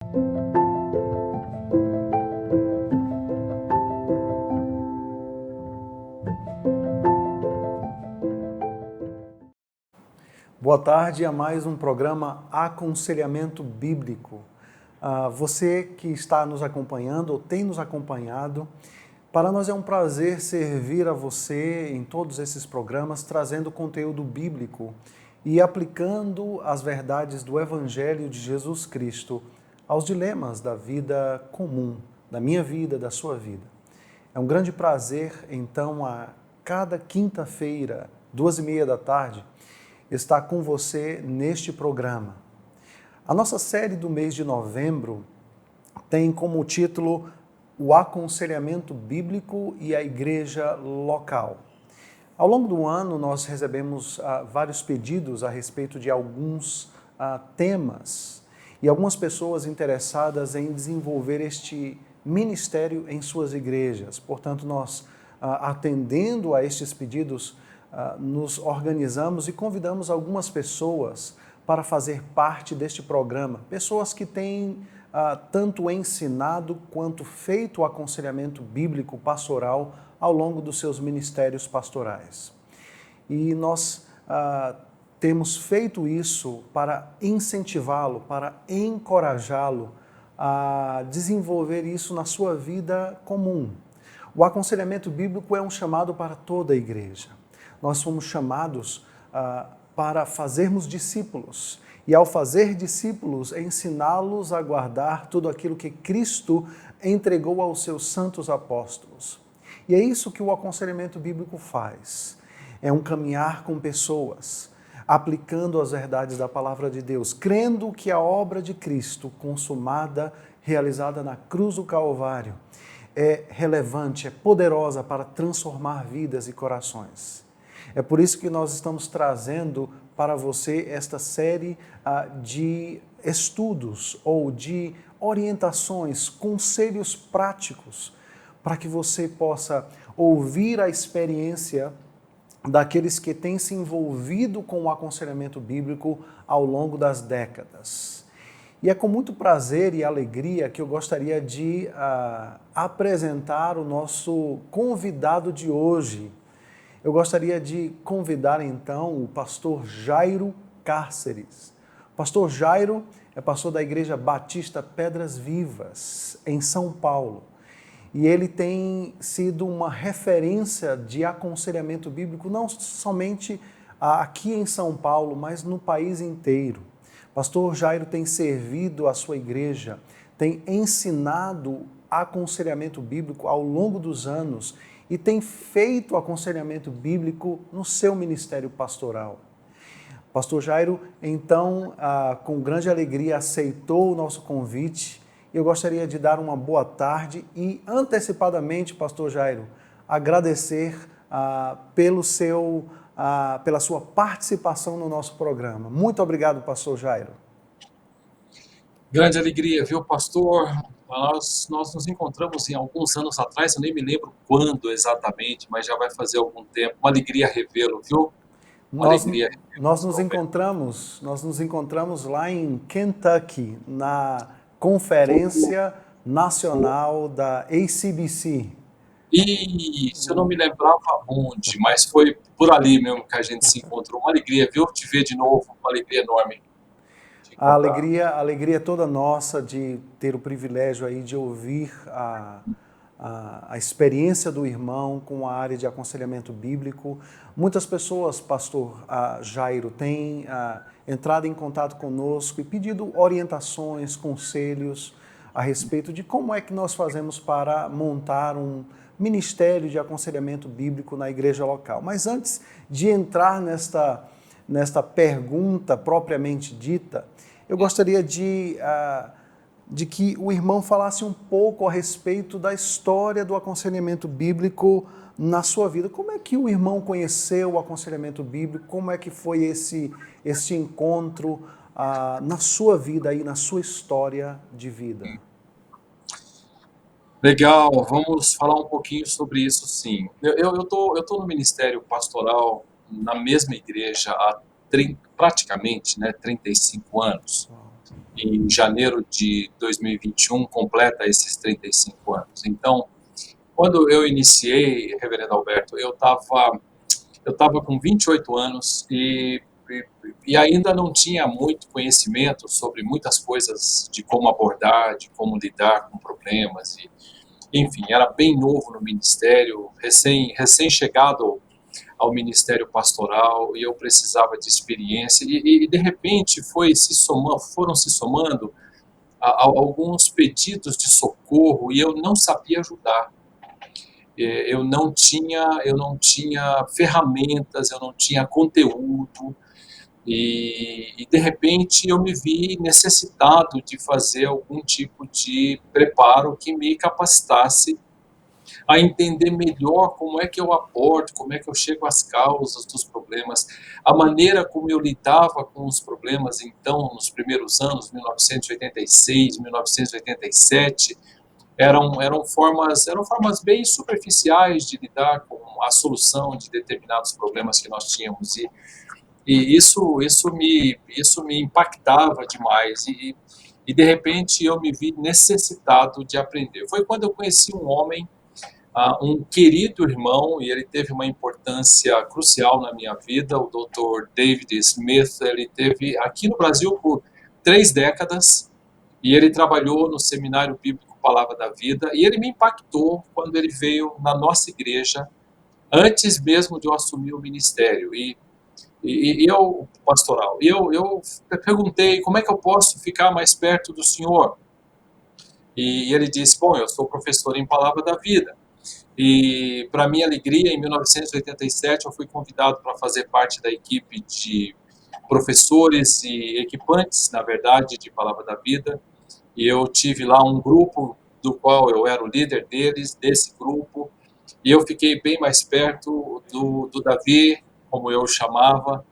Boa tarde a mais um programa Aconselhamento Bíblico. Você que está nos acompanhando ou tem nos acompanhado, para nós é um prazer servir a você em todos esses programas, trazendo conteúdo bíblico e aplicando as verdades do Evangelho de Jesus Cristo aos dilemas da vida comum, da minha vida, da sua vida. É um grande prazer, então, a cada quinta-feira, 2h30 da tarde, estar com você neste programa. A nossa série do mês de novembro tem como título O Aconselhamento Bíblico e a Igreja Local. Ao longo do ano, nós recebemos vários pedidos a respeito de alguns temas e algumas pessoas interessadas em desenvolver este ministério em suas igrejas. Portanto, nós, atendendo a estes pedidos, nos organizamos e convidamos algumas pessoas para fazer parte deste programa. Pessoas que têm tanto ensinado quanto feito o aconselhamento bíblico pastoral ao longo dos seus ministérios pastorais. E nós temos feito isso para incentivá-lo, para encorajá-lo a desenvolver isso na sua vida comum. O aconselhamento bíblico é um chamado para toda a igreja. Nós fomos chamados para fazermos discípulos e, ao fazer discípulos, ensiná-los a guardar tudo aquilo que Cristo entregou aos seus santos apóstolos. E é isso que o aconselhamento bíblico faz. É um caminhar com pessoas, aplicando as verdades da palavra de Deus, crendo que a obra de Cristo consumada, realizada na cruz do Calvário, é relevante, é poderosa para transformar vidas e corações. É por isso que nós estamos trazendo para você esta série de estudos ou de orientações, conselhos práticos, para que você possa ouvir a experiência daqueles que têm se envolvido com o aconselhamento bíblico ao longo das décadas. E é com muito prazer e alegria que eu gostaria de apresentar o nosso convidado de hoje. Eu gostaria de convidar então o pastor Jairo Cárceres. O pastor Jairo é pastor da Igreja Batista Pedras Vivas, em São Paulo. E ele tem sido uma referência de aconselhamento bíblico, não somente aqui em São Paulo, mas no país inteiro. Pastor Jairo tem servido a sua igreja, tem ensinado aconselhamento bíblico ao longo dos anos e tem feito aconselhamento bíblico no seu ministério pastoral. Pastor Jairo, então, com grande alegria, aceitou o nosso convite. Eu gostaria de dar uma boa tarde e, antecipadamente, pastor Jairo, agradecer pela sua participação no nosso programa. Muito obrigado, pastor Jairo. Grande alegria, viu, pastor? Nós nos encontramos em alguns anos atrás, eu nem me lembro quando exatamente, mas já vai fazer algum tempo. Uma alegria revê-lo, viu? Nós nos encontramos lá em Kentucky, na Conferência Nacional da ACBC. E se eu não me lembrava onde, mas foi por ali mesmo que a gente se encontrou. Uma alegria, viu? Te ver de novo, uma alegria enorme. A alegria é toda nossa de ter o privilégio aí de ouvir a experiência do irmão com a área de aconselhamento bíblico. Muitas pessoas, pastor Jairo, têm entrado em contato conosco e pedido orientações, conselhos a respeito de como é que nós fazemos para montar um ministério de aconselhamento bíblico na igreja local. Mas antes de entrar nesta pergunta propriamente dita, eu gostaria de que o irmão falasse um pouco a respeito da história do aconselhamento bíblico na sua vida. Como é que o irmão conheceu o aconselhamento bíblico? Como é que foi esse encontro na sua vida e na sua história de vida? Legal, vamos falar um pouquinho sobre isso, sim. Eu tô no ministério pastoral na mesma igreja há praticamente 35 anos. em janeiro de 2021, completa esses 35 anos. Então, quando eu iniciei, Reverendo Alberto, eu estava com 28 anos e ainda não tinha muito conhecimento sobre muitas coisas de como abordar, de como lidar com problemas. Enfim, era bem novo no ministério, recém-chegado ao ministério pastoral, e eu precisava de experiência. De repente foram se somando alguns pedidos de socorro e eu não sabia ajudar. Eu não tinha ferramentas, eu não tinha conteúdo, e de repente eu me vi necessitado de fazer algum tipo de preparo que me capacitasse a entender melhor como é que eu abordo, como é que eu chego às causas dos problemas, a maneira como eu lidava com os problemas, então, nos primeiros anos, 1986, 1987, eram formas bem superficiais de lidar com a solução de determinados problemas que nós tínhamos, e isso me impactava demais, e de repente eu me vi necessitado de aprender. Foi quando eu conheci um homem, um querido irmão, e ele teve uma importância crucial na minha vida, o Dr. David Smith. Ele teve aqui no Brasil por 3 décadas, e ele trabalhou no Seminário Bíblico Palavra da Vida, e ele me impactou quando ele veio na nossa igreja, antes mesmo de eu assumir o ministério, e eu, pastoral, eu perguntei: como é que eu posso ficar mais perto do senhor? E ele disse: bom, eu sou professor em Palavra da Vida. E, para minha alegria, em 1987, eu fui convidado para fazer parte da equipe de professores e equipantes, na verdade, de Palavra da Vida. E eu tive lá um grupo do qual eu era o líder desse grupo, e eu fiquei bem mais perto do Davi, como eu o chamava,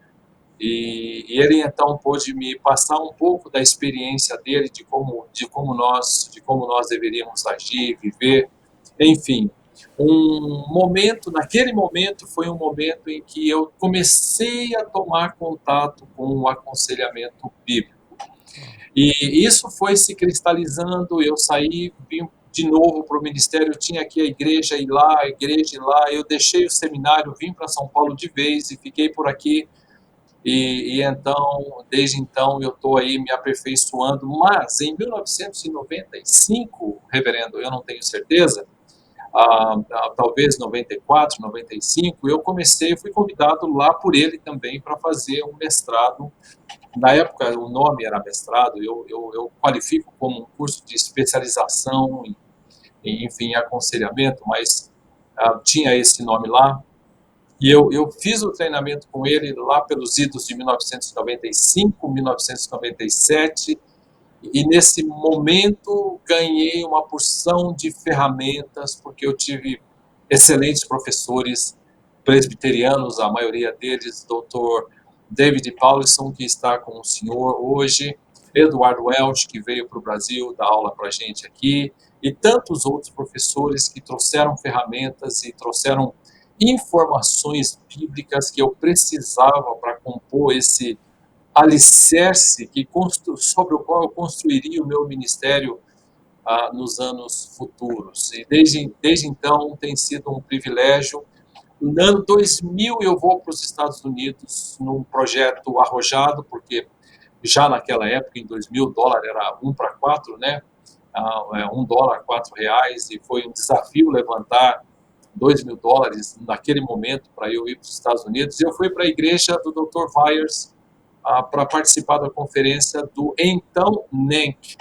e ele então pôde me passar um pouco da experiência dele, de como nós deveríamos agir, viver, enfim. Naquele momento, foi um momento em que eu comecei a tomar contato com o aconselhamento bíblico. E isso foi se cristalizando, eu saí, vim de novo para o ministério, eu tinha aqui a igreja e lá, eu deixei o seminário, vim para São Paulo de vez e fiquei por aqui, então, desde então, eu estou aí me aperfeiçoando, mas em 1995, reverendo, eu não tenho certeza, talvez 94, 95, eu fui convidado lá por ele também para fazer um mestrado. Na época, o nome era mestrado, eu qualifico como um curso de especialização enfim, em aconselhamento, mas tinha esse nome lá. E eu fiz o treinamento com ele lá pelos idos de 1995, 1997, e nesse momento ganhei uma porção de ferramentas, porque eu tive excelentes professores presbiterianos, a maioria deles, Dr. David Paulison, que está com o senhor hoje, Eduardo Welch, que veio para o Brasil dar aula para a gente aqui, e tantos outros professores que trouxeram ferramentas e trouxeram informações bíblicas que eu precisava para compor esse alicerce sobre o qual eu construiria o meu ministério nos anos futuros. E desde então tem sido um privilégio. No ano 2000 eu vou para os Estados Unidos num projeto arrojado, porque já naquela época, em 2000, o dólar era 1 para 4, né? $1, R$ 4, e foi um desafio levantar $2.000 naquele momento para eu ir para os Estados Unidos. E eu fui para a igreja do Dr. Vyers para participar da conferência do então NENC,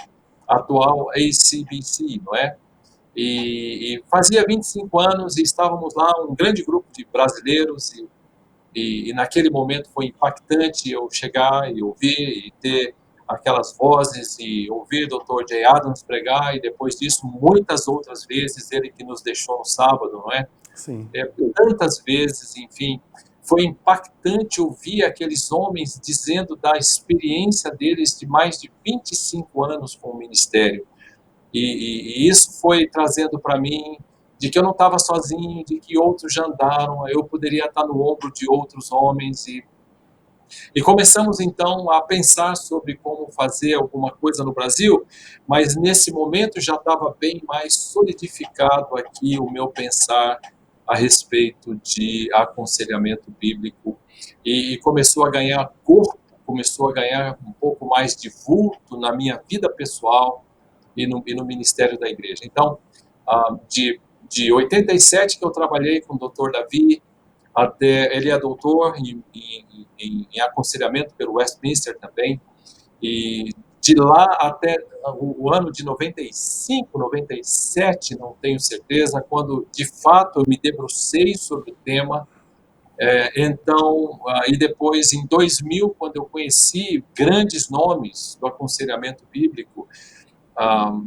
atual ACBC, não é? E fazia 25 anos e estávamos lá, um grande grupo de brasileiros, e naquele momento foi impactante eu chegar e ouvir e ter aquelas vozes e ouvir Dr. J. Adams pregar, e depois disso muitas outras vezes, ele que nos deixou no sábado, não é? Sim. Tantas vezes, enfim, foi impactante ouvir aqueles homens dizendo da experiência deles de mais de 25 anos com o ministério. E isso foi trazendo para mim de que eu não estava sozinho, de que outros já andaram, eu poderia estar no ombro de outros homens, E começamos então a pensar sobre como fazer alguma coisa no Brasil, mas nesse momento já estava bem mais solidificado aqui o meu pensar a respeito de aconselhamento bíblico e começou a ganhar corpo, começou a ganhar um pouco mais de vulto na minha vida pessoal e no ministério da igreja. Então, de 87 que eu trabalhei com o Dr. Davi, até ele é doutor em aconselhamento pelo Westminster também, e de lá até o ano de 95, 97, não tenho certeza, quando de fato eu me debrucei sobre o tema. Então, e depois em 2000, quando eu conheci grandes nomes do aconselhamento bíblico, ah,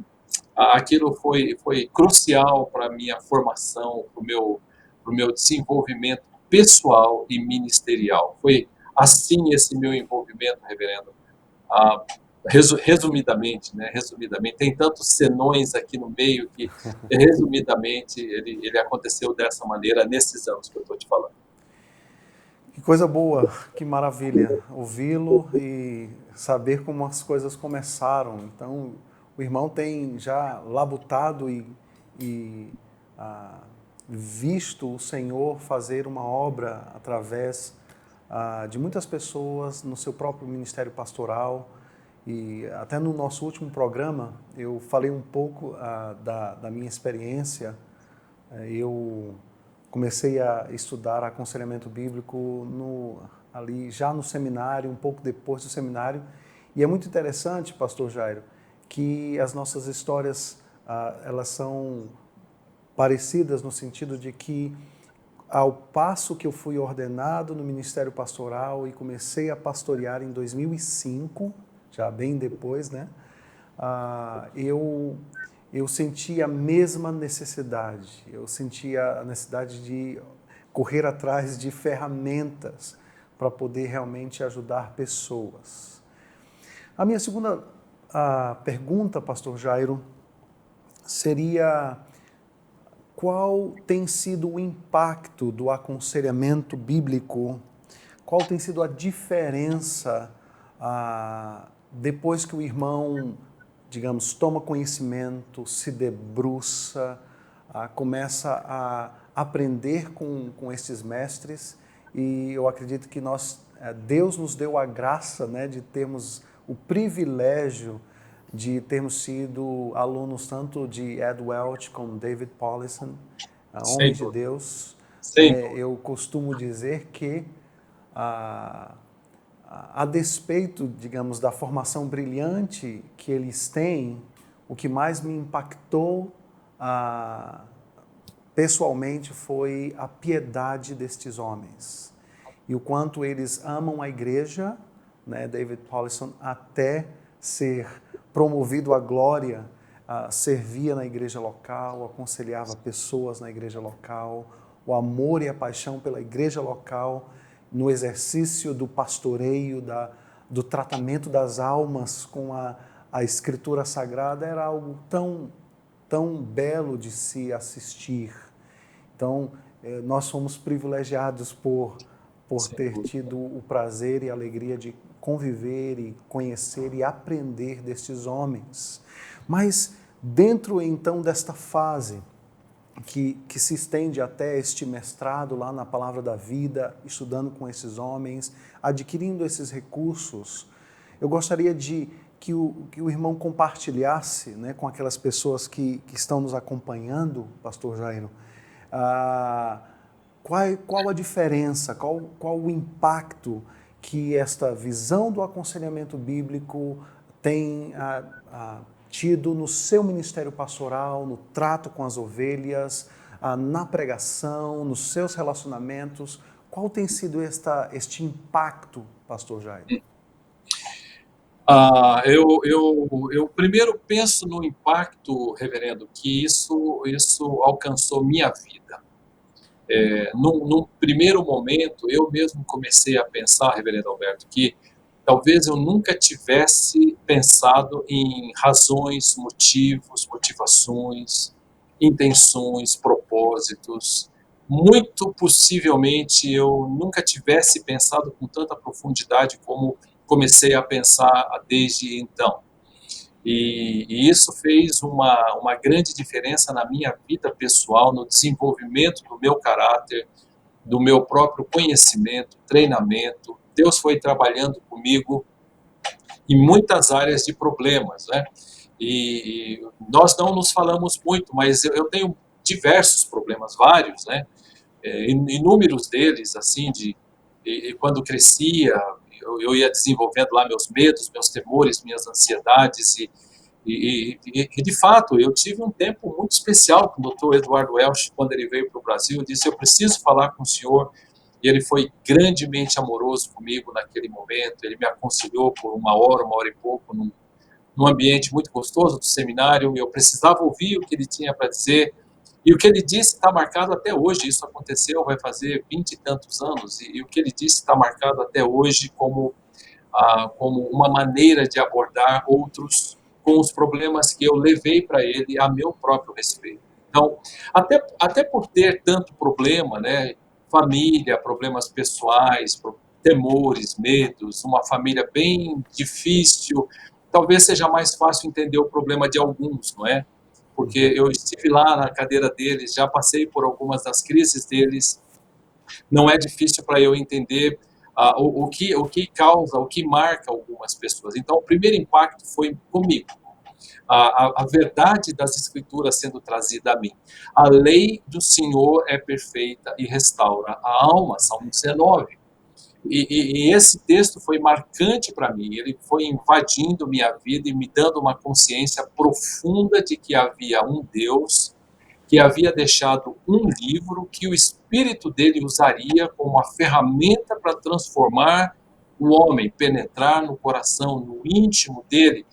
aquilo foi crucial para a minha formação, para o meu desenvolvimento pessoal e ministerial. Foi assim esse meu envolvimento, reverendo. Ah, resumidamente, né? Resumidamente, tem tantos senões aqui no meio que, resumidamente, ele aconteceu dessa maneira nesses anos que eu estou te falando. Que coisa boa, que maravilha ouvi-lo e saber como as coisas começaram. Então, o irmão tem já labutado e visto o Senhor fazer uma obra através de muitas pessoas no seu próprio ministério pastoral. E até no nosso último programa eu falei um pouco da minha experiência. Eu comecei a estudar aconselhamento bíblico ali já no seminário, um pouco depois do seminário. E é muito interessante, pastor Jairo, que as nossas histórias elas são parecidas no sentido de que ao passo que eu fui ordenado no ministério pastoral e comecei a pastorear em 2005, já bem depois, né? Eu senti a mesma necessidade. Eu sentia a necessidade de correr atrás de ferramentas para poder realmente ajudar pessoas. A minha segunda pergunta, pastor Jairo, seria: qual tem sido o impacto do aconselhamento bíblico? Qual tem sido a diferença depois que o irmão, digamos, toma conhecimento, se debruça, começa a aprender com esses mestres? E eu acredito que Deus nos deu a graça, né, de termos o privilégio de termos sido alunos tanto de Ed Welch como David Powlison, homens de Deus. Eu costumo dizer que a despeito, digamos, da formação brilhante que eles têm, o que mais me impactou pessoalmente foi a piedade destes homens e o quanto eles amam a igreja, né? David Powlison, até ser promovido à glória, servia na igreja local, aconselhava pessoas na igreja local, o amor e a paixão pela igreja local, no exercício do pastoreio, do tratamento das almas com a Escritura Sagrada, era algo tão belo de se assistir. Então, nós fomos privilegiados por ter tido o prazer e a alegria de conviver e conhecer e aprender destes homens. Mas dentro então desta fase que se estende até este mestrado lá na Palavra da Vida, estudando com esses homens, adquirindo esses recursos, eu gostaria que o irmão compartilhasse, né, com aquelas pessoas que estão nos acompanhando, pastor Jairo, qual a diferença, qual o impacto que esta visão do aconselhamento bíblico tem tido no seu ministério pastoral, no trato com as ovelhas, na pregação, nos seus relacionamentos. Qual tem sido este impacto, pastor Jairo? Eu primeiro penso no impacto, reverendo, que isso alcançou minha vida. Num primeiro momento, eu mesmo comecei a pensar, reverendo Alberto, que talvez eu nunca tivesse pensado em razões, motivos, motivações, intenções, propósitos muito possivelmente eu nunca tivesse pensado com tanta profundidade como comecei a pensar desde então. E isso fez uma grande diferença na minha vida pessoal, no desenvolvimento do meu caráter, do meu próprio conhecimento, treinamento. Deus foi trabalhando comigo em muitas áreas de problemas, né? E nós não nos falamos muito, mas eu tenho diversos problemas, vários, né? Inúmeros deles, assim, e quando crescia, eu ia desenvolvendo lá meus medos, meus temores, minhas ansiedades, e de fato, eu tive um tempo muito especial com o Dr. Eduardo Welch, quando ele veio para o Brasil. Eu disse: eu preciso falar com o senhor. E ele foi grandemente amoroso comigo naquele momento. Ele me aconselhou por uma hora e pouco, num ambiente muito gostoso do seminário. Eu precisava ouvir o que ele tinha para dizer. E o que ele disse está marcado até hoje. Isso aconteceu, vai fazer 20 e tantos anos. E o que ele disse está marcado até hoje como uma maneira de abordar outros com os problemas que eu levei para ele a meu próprio respeito. Então, até por ter tanto problema, né, família, problemas pessoais, temores, medos, uma família bem difícil, talvez seja mais fácil entender o problema de alguns, não é? Porque eu estive lá na cadeira deles, já passei por algumas das crises deles, não é difícil para eu entender o que causa, o que marca algumas pessoas. Então, o primeiro impacto foi comigo. A verdade das Escrituras sendo trazida a mim. A lei do Senhor é perfeita e restaura a alma, Salmo 19. E esse texto foi marcante para mim, ele foi invadindo minha vida e me dando uma consciência profunda de que havia um Deus que havia deixado um livro que o Espírito dele usaria como uma ferramenta para transformar o homem, penetrar no coração, no íntimo dele,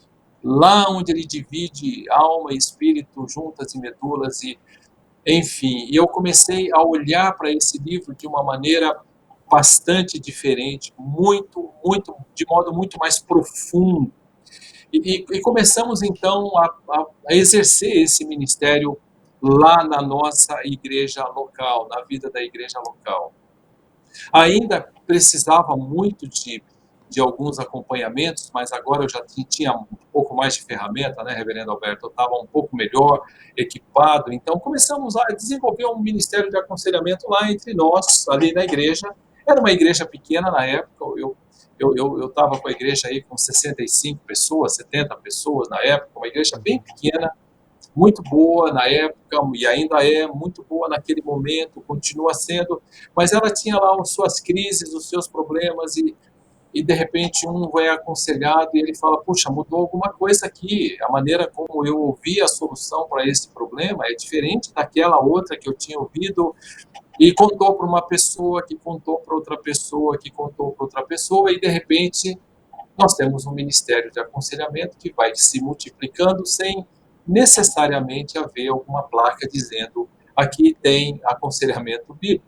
lá onde ele divide alma e espírito juntas e medulas, e enfim. E eu comecei a olhar para esse livro de uma maneira bastante diferente, de modo muito mais profundo. E começamos então a exercer esse ministério lá na nossa igreja local, na vida da igreja local. Ainda precisava muito de alguns acompanhamentos, mas agora eu já tinha um pouco mais de ferramenta, né, reverendo Alberto? Eu estava um pouco melhor equipado, então começamos a desenvolver um ministério de aconselhamento lá entre nós, ali na igreja. Era uma igreja pequena na época, eu estava com a igreja aí com 65 pessoas, 70 pessoas na época, uma igreja bem pequena, muito boa na época, e ainda é muito boa naquele momento, continua sendo, mas ela tinha lá as suas crises, os seus problemas, e de repente um é aconselhado e ele fala: puxa, mudou alguma coisa aqui, a maneira como eu ouvi a solução para esse problema é diferente daquela outra que eu tinha ouvido, e contou para uma pessoa, que contou para outra pessoa, que contou para outra pessoa, e de repente nós temos um ministério de aconselhamento que vai se multiplicando sem necessariamente haver alguma placa dizendo: aqui tem aconselhamento bíblico.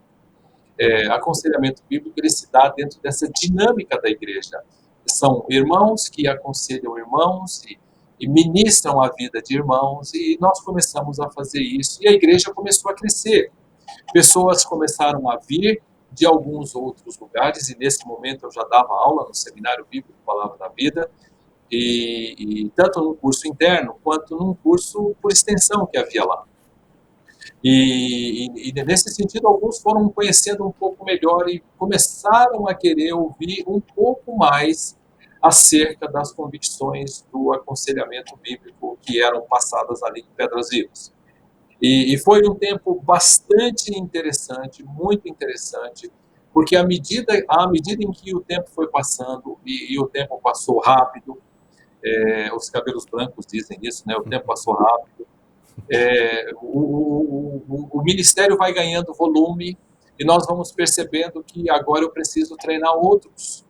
Aconselhamento bíblico, ele se dá dentro dessa dinâmica da igreja. São irmãos que aconselham irmãos e ministram a vida de irmãos, e nós começamos a fazer isso, e a igreja começou a crescer. Pessoas começaram a vir de alguns outros lugares, e nesse momento eu já dava aula no Seminário Bíblico Palavra da Vida, e tanto num curso interno, quanto num curso por extensão que havia lá. E nesse sentido, alguns foram conhecendo um pouco melhor e começaram a querer ouvir um pouco mais acerca das convicções do aconselhamento bíblico que eram passadas ali em Pedras Vivas. E foi um tempo bastante interessante, muito interessante, porque à medida em que o tempo foi passando, e o tempo passou rápido, os cabelos brancos dizem isso, né? O tempo passou rápido, o ministério vai ganhando volume, e nós vamos percebendo que agora eu preciso treinar outros.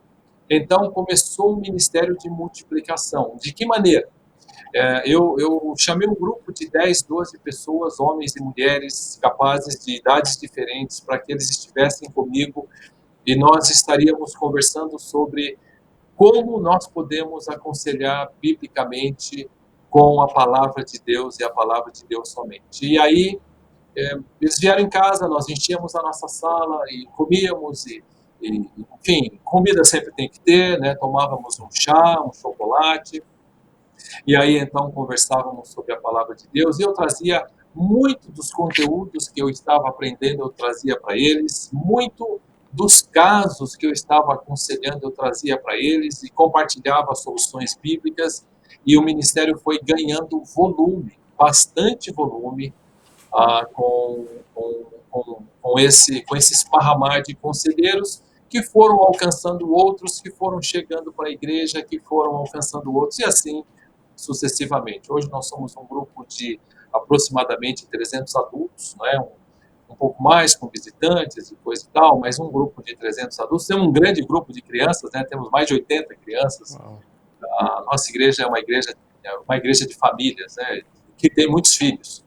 Então começou um ministério de multiplicação. De que maneira? Eu chamei um grupo de 10, 12 pessoas, homens e mulheres capazes de idades diferentes, para que eles estivessem comigo, e nós estaríamos conversando sobre como nós podemos aconselhar biblicamente com a palavra de Deus e a palavra de Deus somente. E aí eles vieram em casa, nós enchíamos a nossa sala e comíamos, enfim, comida sempre tem que ter, né? Tomávamos um chá, um chocolate, e aí então conversávamos sobre a palavra de Deus, e eu trazia muito dos conteúdos que eu estava aprendendo, eu trazia para eles, muito dos casos que eu estava aconselhando, eu trazia para eles, e compartilhava soluções bíblicas, e o ministério foi ganhando volume, bastante volume, com esse esparramar de conselheiros que foram alcançando outros, que foram chegando para a igreja, que foram alcançando outros, e assim sucessivamente. Hoje nós somos um grupo de aproximadamente 300 adultos, não é? Um pouco mais com visitantes e coisa e tal, mas um grupo de 300 adultos. Temos um grande grupo de crianças, né? Temos mais de 80 crianças. Uau. A nossa igreja é uma igreja de famílias, né? Que tem muitos filhos.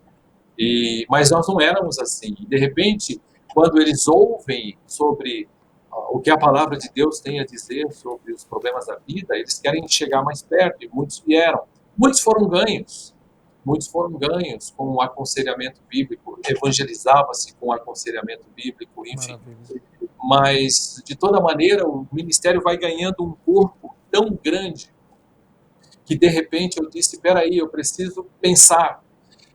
Mas nós não éramos assim. De repente, quando eles ouvem sobre o que a palavra de Deus tem a dizer sobre os problemas da vida, eles querem chegar mais perto, e muitos vieram. Muitos foram ganhos. Muitos foram ganhos com o aconselhamento bíblico, evangelizava-se com o aconselhamento bíblico, enfim. Maravilha. Mas, de toda maneira, o ministério vai ganhando um corpo tão grande que, de repente, eu disse, espera aí, eu preciso pensar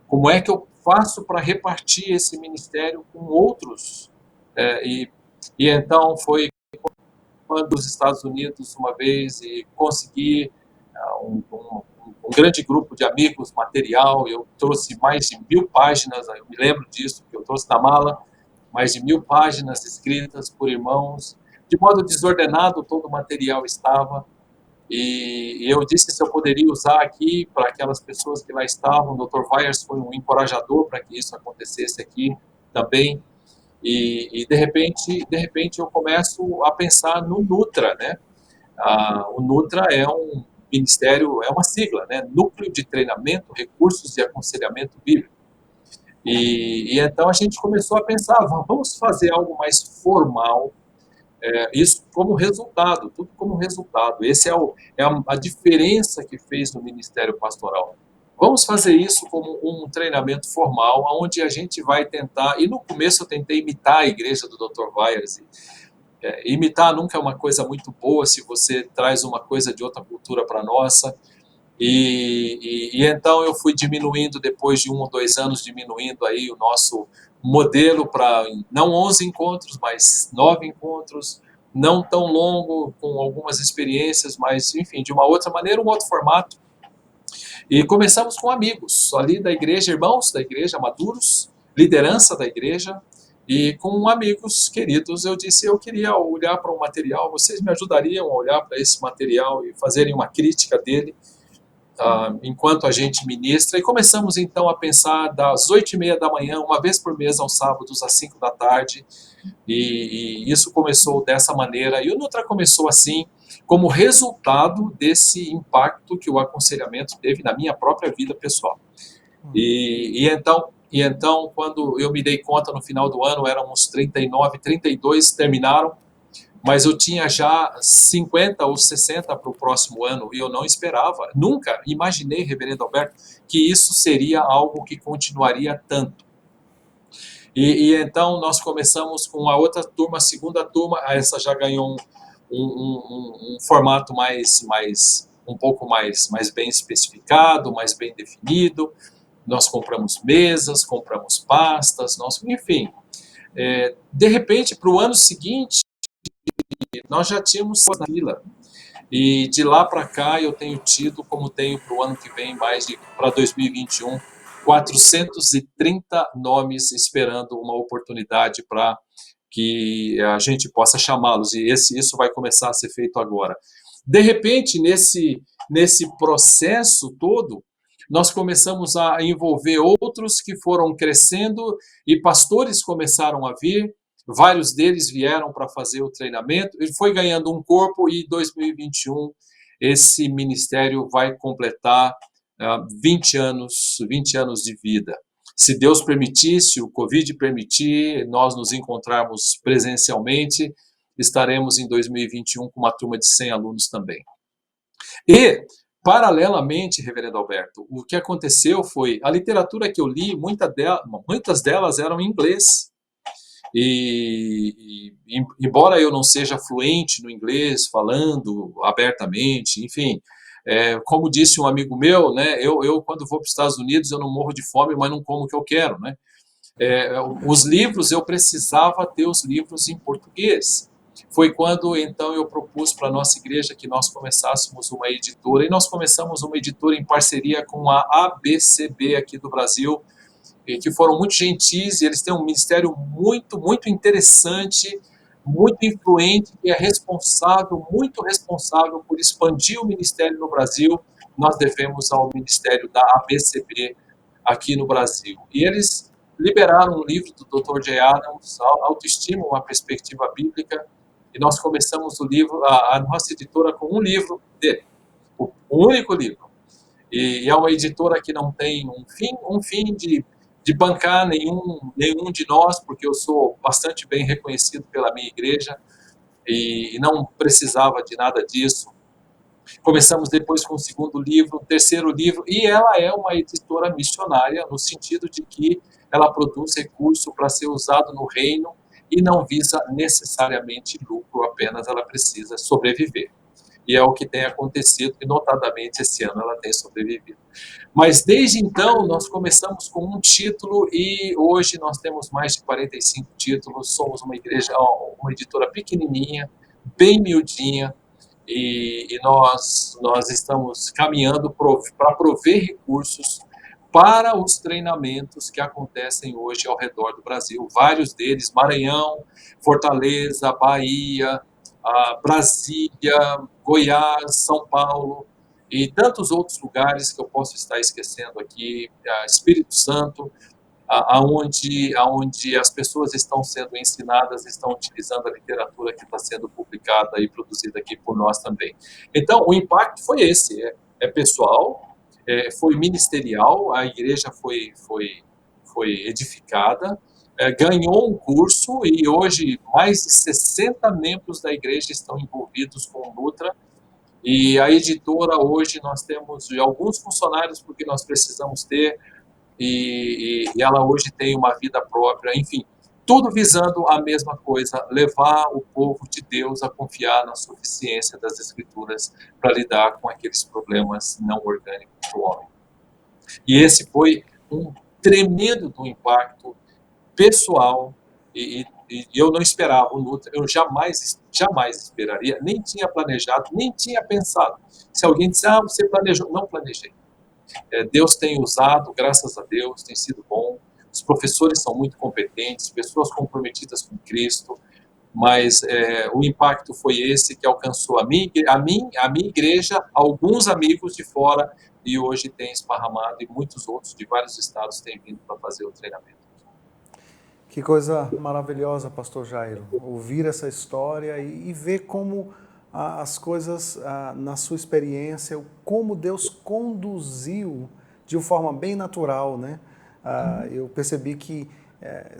como é que eu faço para repartir esse ministério com outros? E então foi quando os Estados Unidos, uma vez, e consegui um grande grupo de amigos, material, eu trouxe mais de 1000 páginas, eu me lembro disso, que eu trouxe na mala, mais de 1000 páginas escritas por irmãos, de modo desordenado todo o material estava, e eu disse se eu poderia usar aqui para aquelas pessoas que lá estavam. O Dr. Wyers foi um encorajador para que isso acontecesse aqui também. E de repente eu começo a pensar no Nutra, né? O Nutra é um ministério, é uma sigla, né? Núcleo de Treinamento, Recursos e Aconselhamento Bíblico. E então a gente começou a pensar, vamos fazer algo mais formal, isso como resultado, tudo como resultado. Esse é a diferença que fez no Ministério Pastoral. Vamos fazer isso como um treinamento formal, onde a gente vai tentar, e no começo eu tentei imitar a igreja do Dr. Wyers. Imitar nunca é uma coisa muito boa se você traz uma coisa de outra cultura para a nossa. E então eu fui diminuindo, depois de 1 ou 2 anos, diminuindo aí o nosso modelo para não 11 encontros, mas 9 encontros, não tão longo, com algumas experiências, mas enfim, de uma outra maneira, um outro formato. E começamos com amigos ali da igreja, irmãos da igreja, maduros, liderança da igreja, e com amigos queridos eu disse, eu queria olhar para o material, vocês me ajudariam a olhar para esse material e fazerem uma crítica dele, enquanto a gente ministra, e começamos então a pensar das 8h30 da manhã, uma vez por mês aos sábados, às 5 da tarde, e isso começou dessa maneira, e o Nutra começou assim, como resultado desse impacto que o aconselhamento teve na minha própria vida pessoal. Então, quando eu me dei conta no final do ano, eram uns 39, 32, terminaram, mas eu tinha já 50 ou 60 para o próximo ano, e eu não esperava, nunca imaginei, reverendo Alberto, que isso seria algo que continuaria tanto. E então nós começamos com a outra turma, a segunda turma, essa já ganhou um formato um pouco mais bem especificado, mais bem definido. Nós compramos mesas, compramos pastas, enfim. De repente, para o ano seguinte, nós já tínhamos na fila. E de lá para cá eu tenho tido, como tenho para o ano que vem, para 2021, 430 nomes esperando uma oportunidade para que a gente possa chamá-los, e isso vai começar a ser feito agora. De repente, nesse processo todo, nós começamos a envolver outros que foram crescendo, e pastores começaram a vir, vários deles vieram para fazer o treinamento, ele foi ganhando um corpo, e em 2021 esse ministério vai completar 20 anos de vida. Se Deus permitir, se o Covid permitir, nós nos encontrarmos presencialmente, estaremos em 2021 com uma turma de 100 alunos também. E, Paralelamente, reverendo Alberto, o que aconteceu foi, a literatura que eu li, muitas delas eram em inglês. Embora eu não seja fluente no inglês, falando abertamente, enfim, como disse um amigo meu, né, eu quando vou para os Estados Unidos, eu não morro de fome, mas não como o que eu quero, né? Os livros, eu precisava ter os livros em português. Foi quando, então, eu propus para a nossa igreja que nós começássemos uma editora, e nós começamos uma editora em parceria com a ABCB aqui do Brasil, que foram muito gentis, e eles têm um ministério muito, muito interessante, muito influente, que é responsável, muito responsável por expandir o ministério no Brasil. Nós devemos ao ministério da ABCB aqui no Brasil. E eles liberaram um livro do Dr. J. Adams, Autoestima, uma perspectiva bíblica, e nós começamos o livro, a nossa editora, com um livro dele, o único livro. E é uma editora que não tem um fim de bancar nenhum de nós, porque eu sou bastante bem reconhecido pela minha igreja e não precisava de nada disso. Começamos depois com o segundo livro, o terceiro livro, e ela é uma editora missionária, no sentido de que ela produz recurso para ser usado no reino e não visa necessariamente lucro apenas, ela precisa sobreviver. E é o que tem acontecido, e notadamente esse ano ela tem sobrevivido. Mas desde então nós começamos com um título e hoje nós temos mais de 45 títulos, somos uma igreja, uma editora pequenininha, bem miudinha, e nós estamos caminhando para prover recursos para os treinamentos que acontecem hoje ao redor do Brasil. Vários deles, Maranhão, Fortaleza, Bahia, Brasília, Goiás, São Paulo e tantos outros lugares que eu posso estar esquecendo aqui, Espírito Santo, aonde as pessoas estão sendo ensinadas, estão utilizando a literatura que está sendo publicada e produzida aqui por nós também. Então, o impacto foi esse, pessoal, foi ministerial, a igreja foi edificada, ganhou um curso e hoje mais de 60 membros da igreja estão envolvidos com o Nutra. E a editora hoje nós temos alguns funcionários porque nós precisamos ter, e ela hoje tem uma vida própria, enfim, tudo visando a mesma coisa, levar o povo de Deus a confiar na suficiência das Escrituras para lidar com aqueles problemas não orgânicos do homem. E esse foi um tremendo do impacto pessoal, e eu não esperava o Nutra, eu jamais esperaria, nem tinha planejado, nem tinha pensado. Se alguém disser, você planejou, não planejei. Deus tem usado, graças a Deus, tem sido bom, os professores são muito competentes, pessoas comprometidas com Cristo, mas o impacto foi esse que alcançou a minha igreja, alguns amigos de fora, e hoje tem esparramado, e muitos outros de vários estados têm vindo para fazer o treinamento. Que coisa maravilhosa, pastor Jairo, ouvir essa história e ver como as coisas, na sua experiência, como Deus conduziu de uma forma bem natural, né? Eu percebi que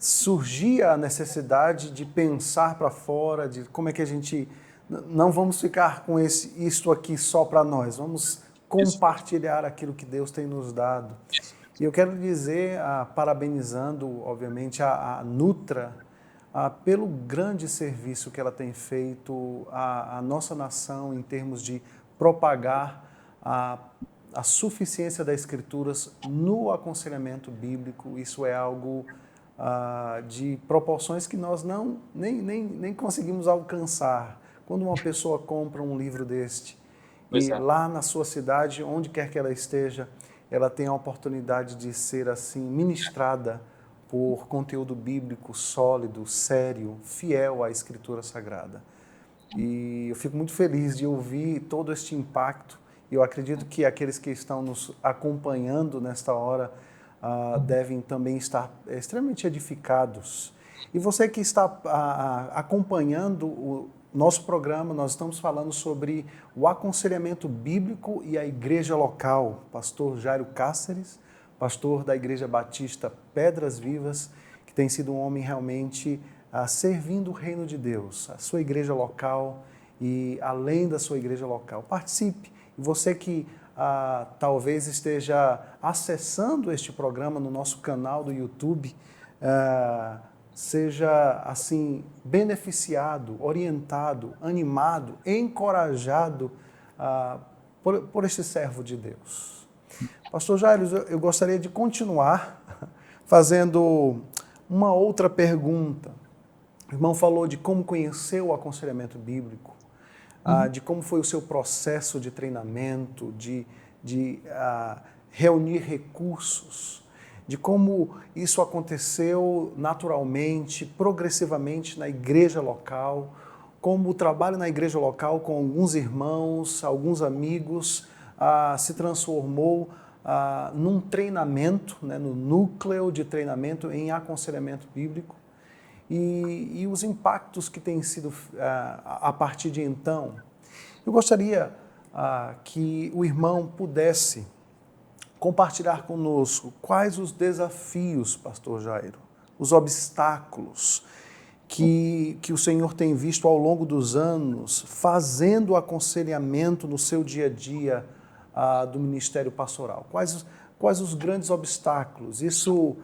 surgia a necessidade de pensar para fora, de como é que a gente, não vamos ficar com isto aqui só para nós, vamos compartilhar aquilo que Deus tem nos dado. E eu quero dizer, parabenizando, obviamente, a Nutra, pelo grande serviço que ela tem feito à nossa nação em termos de propagar a suficiência das Escrituras no aconselhamento bíblico. Isso é algo de proporções que nós nem conseguimos alcançar. Quando uma pessoa compra um livro deste, e lá na sua cidade, onde quer que ela esteja, ela tem a oportunidade de ser assim ministrada por conteúdo bíblico sólido, sério, fiel à Escritura Sagrada. E eu fico muito feliz de ouvir todo este impacto. E eu acredito que aqueles que estão nos acompanhando nesta hora devem também estar extremamente edificados. E você que está acompanhando o nosso programa, nós estamos falando sobre o aconselhamento bíblico e a igreja local. Pastor Jairo Cáceres, pastor da Igreja Batista Pedras Vivas, que tem sido um homem realmente servindo o reino de Deus, a sua igreja local e além da sua igreja local. Participe. E você que talvez esteja acessando este programa no nosso canal do YouTube, seja assim beneficiado, orientado, animado, encorajado por este servo de Deus. Pastor Jairo, eu gostaria de continuar fazendo uma outra pergunta. O irmão falou de como conheceu o aconselhamento bíblico, de como foi o seu processo de treinamento, de reunir recursos, de como isso aconteceu naturalmente, progressivamente na igreja local, como o trabalho na igreja local com alguns irmãos, alguns amigos, se transformou num treinamento, né, no núcleo de treinamento em aconselhamento bíblico, e os impactos que têm sido a partir de então. Eu gostaria que o irmão pudesse compartilhar conosco quais os desafios, pastor Jairo, os obstáculos que o Senhor tem visto ao longo dos anos fazendo o aconselhamento no seu dia a dia do ministério pastoral. Quais os grandes obstáculos? Isso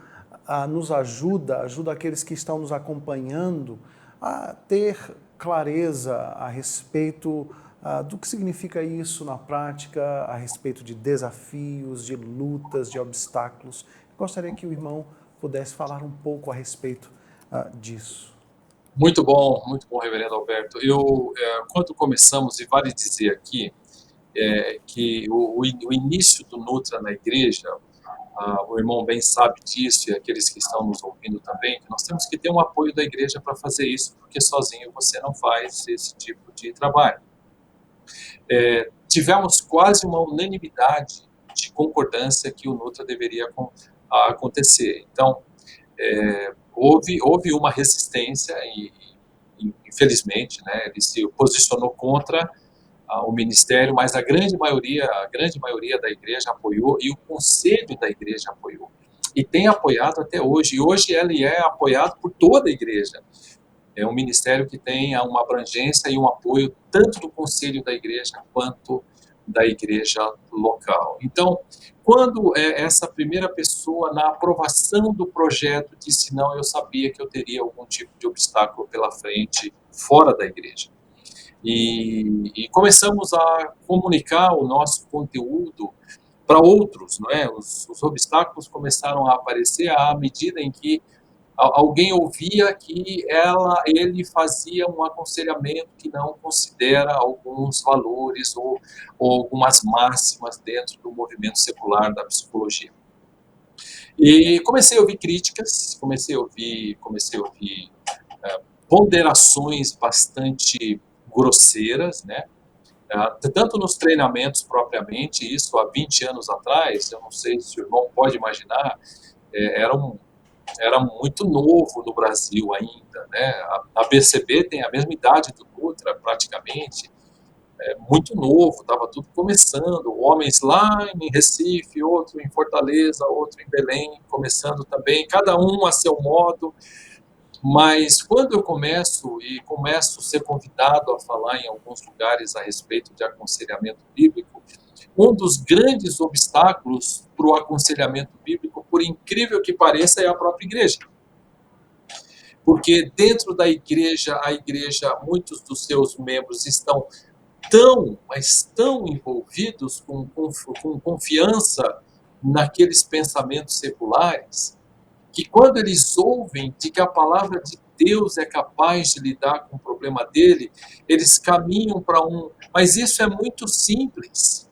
nos ajuda aqueles que estão nos acompanhando a ter clareza a respeito do que significa isso na prática, a respeito de desafios, de lutas, de obstáculos. Gostaria que o irmão pudesse falar um pouco a respeito disso. Muito bom, reverendo Alberto. Quando começamos, e vale dizer aqui, que o início do Nutra na igreja, o irmão bem sabe disso, e aqueles que estão nos ouvindo também, que nós temos que ter um apoio da igreja para fazer isso, porque sozinho você não faz esse tipo de trabalho. Tivemos quase uma unanimidade de concordância que o Nutra deveria acontecer. Então, houve uma resistência e infelizmente, né, ele se posicionou contra o ministério, mas a grande maioria da igreja apoiou e o conselho da igreja apoiou. E tem apoiado até hoje. E hoje ele é apoiado por toda a igreja. É um ministério que tem uma abrangência e um apoio tanto do conselho da igreja quanto da igreja local. Então, quando essa primeira pessoa, na aprovação do projeto, disse não, eu sabia que eu teria algum tipo de obstáculo pela frente, fora da igreja. E começamos a comunicar o nosso conteúdo para outros, não é? Os obstáculos começaram a aparecer à medida em que alguém ouvia que ele fazia um aconselhamento que não considera alguns valores ou algumas máximas dentro do movimento secular da psicologia. E comecei a ouvir críticas, comecei a ouvir ponderações bastante grosseiras, né? Tanto nos treinamentos propriamente, isso há 20 anos atrás, eu não sei se o irmão pode imaginar, era muito novo no Brasil ainda, né? A BCB tem a mesma idade do Nutra, praticamente, muito novo, estava tudo começando, homens lá em Recife, outro em Fortaleza, outro em Belém, começando também, cada um a seu modo. Mas quando eu começo a ser convidado a falar em alguns lugares a respeito de aconselhamento bíblico, um dos grandes obstáculos para o aconselhamento bíblico, por incrível que pareça, é a própria igreja. Porque dentro da igreja, muitos dos seus membros estão tão envolvidos com confiança naqueles pensamentos seculares, que quando eles ouvem de que a palavra de Deus é capaz de lidar com o problema dele, eles caminham para mas isso é muito simples,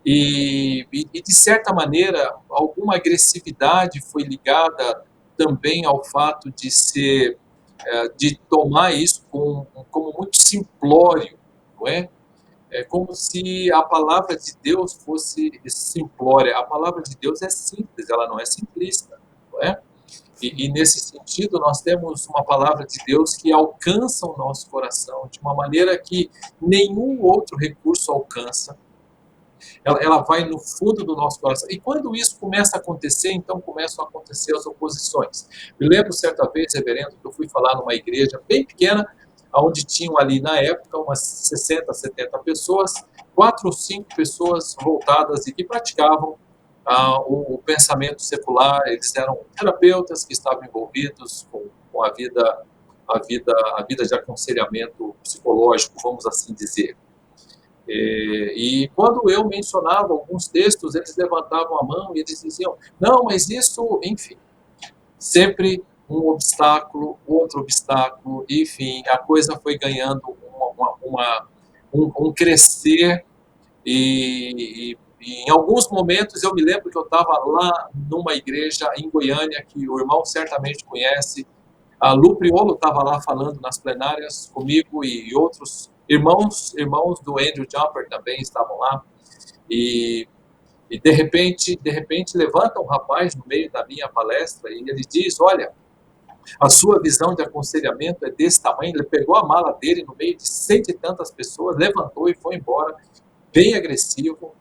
E de certa maneira, alguma agressividade foi ligada também ao fato de tomar isso como muito simplório, não é? É como se a palavra de Deus fosse simplória. A palavra de Deus é simples, ela não é simplista, não é? E nesse sentido, nós temos uma palavra de Deus que alcança o nosso coração de uma maneira que nenhum outro recurso alcança. Ela vai no fundo do nosso coração. E quando isso começa a acontecer, então começam a acontecer as oposições. Me lembro certa vez, reverendo, que eu fui falar numa igreja bem pequena, onde tinham ali na época umas 60, 70 pessoas, 4 ou 5 pessoas voltadas e que praticavam o pensamento secular. Eles eram terapeutas que estavam envolvidos com a vida de aconselhamento psicológico, vamos assim dizer. E quando eu mencionava alguns textos, eles levantavam a mão e eles diziam, não, mas isso, enfim, sempre um obstáculo, outro obstáculo, enfim, a coisa foi ganhando um crescer e em alguns momentos eu me lembro que eu estava lá numa igreja em Goiânia, que o irmão certamente conhece, a Lu Priolo estava lá falando nas plenárias comigo e outros irmãos do Andrew Jumper também estavam lá. E de repente levanta um rapaz no meio da minha palestra e ele diz, olha, a sua visão de aconselhamento é desse tamanho. Ele pegou a mala dele no meio de cento e tantas pessoas, levantou e foi embora, bem agressivo.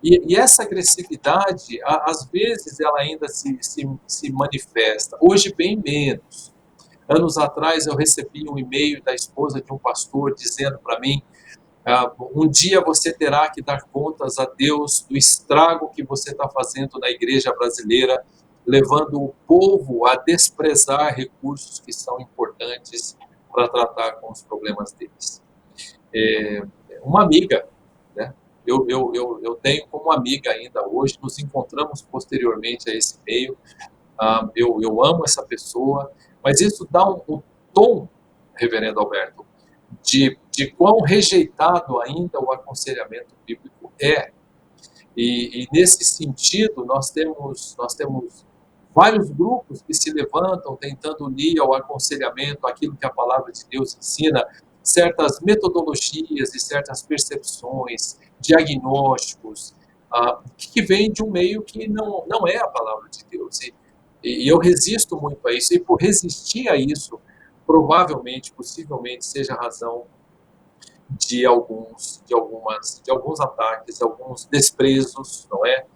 E essa agressividade, às vezes, ela ainda se manifesta. Hoje, bem menos. Anos atrás, eu recebi um e-mail da esposa de um pastor dizendo para mim, um dia você terá que dar contas a Deus do estrago que você está fazendo na igreja brasileira, levando o povo a desprezar recursos que são importantes para tratar com os problemas deles. Uma amiga, né? Eu tenho como amiga ainda hoje, nos encontramos posteriormente a esse e-mail. Eu amo essa pessoa, mas isso dá um tom, reverendo Alberto, de quão rejeitado ainda o aconselhamento bíblico é. E nesse sentido, nós temos vários grupos que se levantam tentando unir ao aconselhamento aquilo que a palavra de Deus ensina, certas metodologias e certas percepções, diagnósticos, que vêm de um meio que não é a palavra de Deus. E eu resisto muito a isso, e por resistir a isso, provavelmente, possivelmente, seja a razão de alguns ataques, alguns desprezos, não é?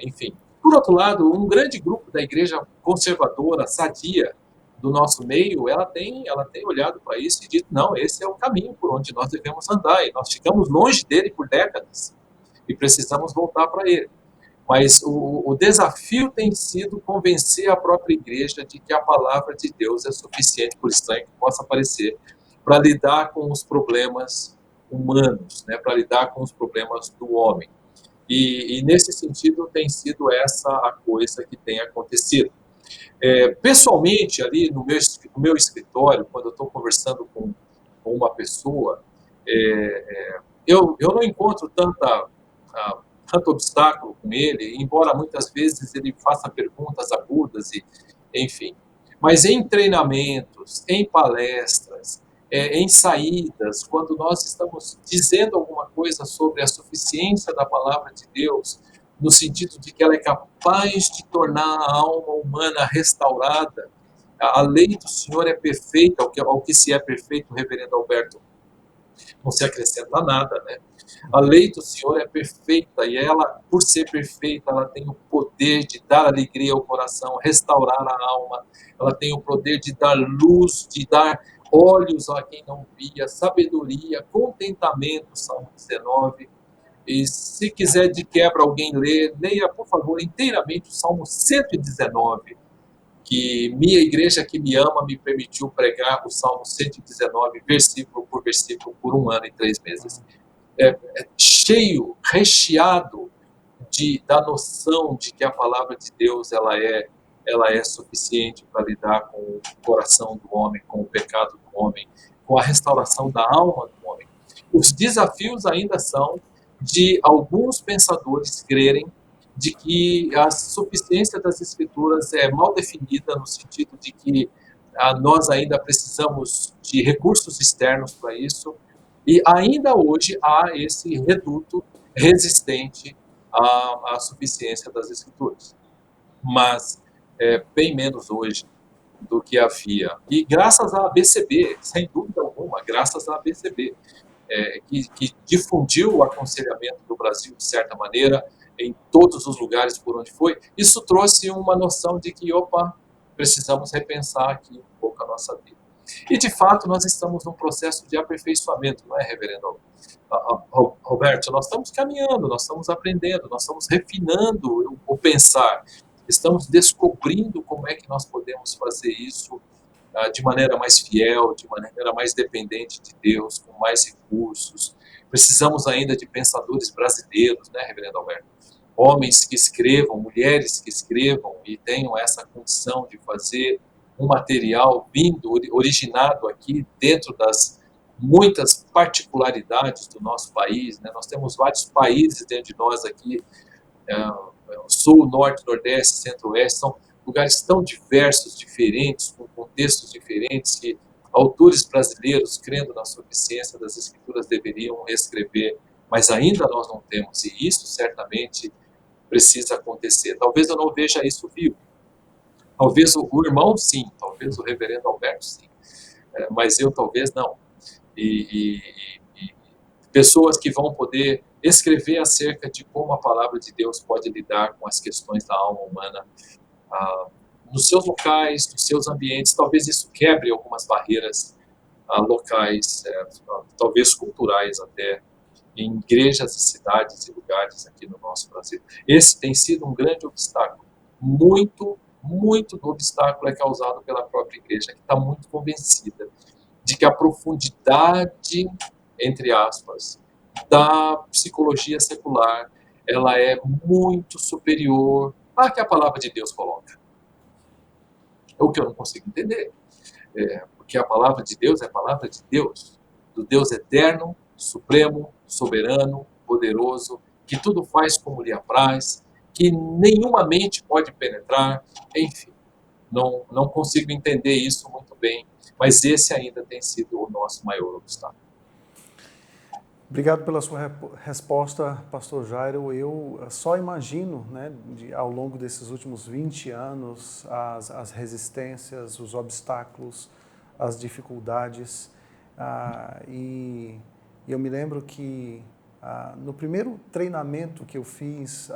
Enfim. Por outro lado, um grande grupo da igreja conservadora, sadia, do nosso meio, ela tem olhado para isso e dito, não, esse é o caminho por onde nós devemos andar, e nós ficamos longe dele por décadas, e precisamos voltar para ele. Mas o desafio tem sido convencer a própria igreja de que a palavra de Deus é suficiente, por estranho que possa parecer, para lidar com os problemas humanos, né, para lidar com os problemas do homem. E nesse sentido tem sido essa a coisa que tem acontecido. Pessoalmente, ali no meu escritório, quando eu estou conversando com uma pessoa, eu não encontro tanto obstáculo com ele, embora muitas vezes ele faça perguntas agudas, enfim. Mas em treinamentos, em palestras, em saídas, quando nós estamos dizendo alguma coisa sobre a suficiência da palavra de Deus, no sentido de que ela é capaz de tornar a alma humana restaurada, a lei do Senhor é perfeita, ao que se é perfeito, reverendo Alberto, não se acrescenta nada, né? A lei do Senhor é perfeita e ela, por ser perfeita, ela tem o poder de dar alegria ao coração, restaurar a alma, ela tem o poder de dar luz, de dar olhos a quem não via, sabedoria, contentamento, Salmo 19. E se quiser de quebra alguém ler, leia, por favor, inteiramente o Salmo 119, que minha igreja que me ama me permitiu pregar o Salmo 119, versículo por versículo, por 1 ano e 3 meses. Cheio, recheado da noção de que a palavra de Deus ela é suficiente para lidar com o coração do homem, com o pecado do homem, com a restauração da alma do homem. Os desafios ainda são de alguns pensadores crerem de que a suficiência das Escrituras é mal definida, no sentido de que nós ainda precisamos de recursos externos para isso, e ainda hoje há esse reduto resistente à suficiência das Escrituras. Mas bem menos hoje do que havia. E graças à ABCB, sem dúvida alguma, graças à ABCB, que difundiu o aconselhamento do Brasil de certa maneira, em todos os lugares por onde foi, isso trouxe uma noção de que, precisamos repensar aqui um pouco a nossa vida. E, de fato, nós estamos num processo de aperfeiçoamento, não é, reverendo Roberto? Nós estamos caminhando, nós estamos aprendendo, nós estamos refinando o pensar, estamos descobrindo como é que nós podemos fazer isso de maneira mais fiel, de maneira mais dependente de Deus, com mais recursos. Precisamos ainda de pensadores brasileiros, né, reverendo Alberto? Homens que escrevam, mulheres que escrevam e tenham essa condição de fazer um material vindo, originado aqui dentro das muitas particularidades do nosso país, né? Nós temos vários países dentro de nós aqui, sul, norte, nordeste, centro-oeste, são lugares tão diversos, diferentes, com contextos diferentes, que autores brasileiros, crendo na suficiência das escrituras, deveriam escrever, mas ainda nós não temos, e isso certamente precisa acontecer. Talvez eu não veja isso vivo, talvez o irmão sim, talvez o reverendo Alberto sim, mas eu talvez não. E pessoas que vão poder escrever acerca de como a palavra de Deus pode lidar com as questões da alma humana, nos seus locais, nos seus ambientes. Talvez isso quebre algumas barreiras locais, talvez culturais até, em igrejas e cidades e lugares aqui no nosso Brasil. Esse tem sido um grande obstáculo. Muito do obstáculo é causado pela própria igreja, que está muito convencida de que a profundidade, entre aspas, da psicologia secular, ela é muito superior à que a palavra de Deus coloca. É o que eu não consigo entender. Porque a palavra de Deus é a palavra de Deus, do Deus eterno, supremo, soberano, poderoso, que tudo faz como lhe apraz, que nenhuma mente pode penetrar, enfim, não consigo entender isso muito bem, mas esse ainda tem sido o nosso maior obstáculo. Obrigado pela sua resposta, pastor Jairo. Eu só imagino, né, ao longo desses últimos 20 anos, as resistências, os obstáculos, as dificuldades. E eu me lembro que no primeiro treinamento que eu fiz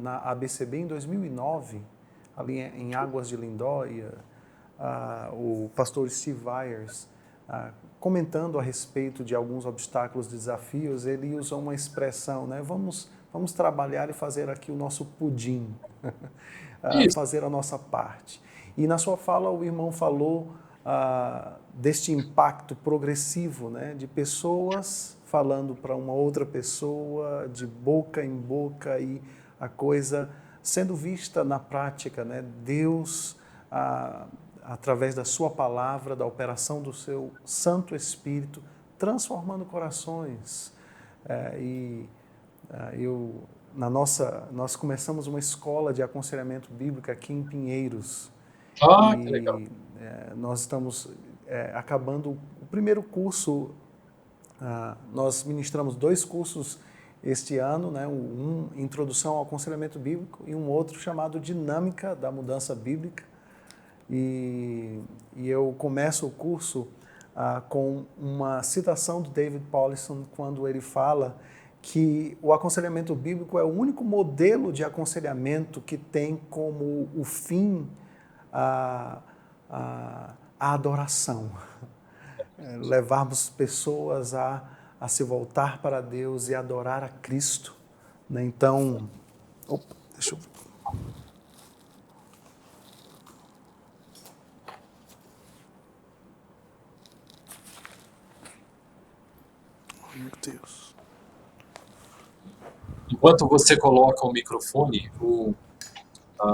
na ABCB em 2009, ali em Águas de Lindóia, o pastor Steve Wyers, comentando a respeito de alguns obstáculos, desafios, ele usou uma expressão, né? Vamos trabalhar e fazer aqui o nosso pudim, fazer a nossa parte. E na sua fala o irmão falou deste impacto progressivo, né? De pessoas falando para uma outra pessoa, de boca em boca, e a coisa sendo vista na prática, né? Deus, através da sua palavra, da operação do seu Santo Espírito, transformando corações. Nós começamos uma escola de aconselhamento bíblico aqui em Pinheiros. Que legal. Nós estamos acabando o primeiro curso. Nós ministramos 2 cursos este ano, né? Um Introdução ao Aconselhamento Bíblico e um outro chamado Dinâmica da Mudança Bíblica. E eu começo o curso com uma citação do David Powlison, quando ele fala que o aconselhamento bíblico é o único modelo de aconselhamento que tem como o fim a adoração. Levarmos pessoas a se voltar para Deus e adorar a Cristo, né? Então, deixa eu... Meu Deus. Enquanto você coloca o microfone,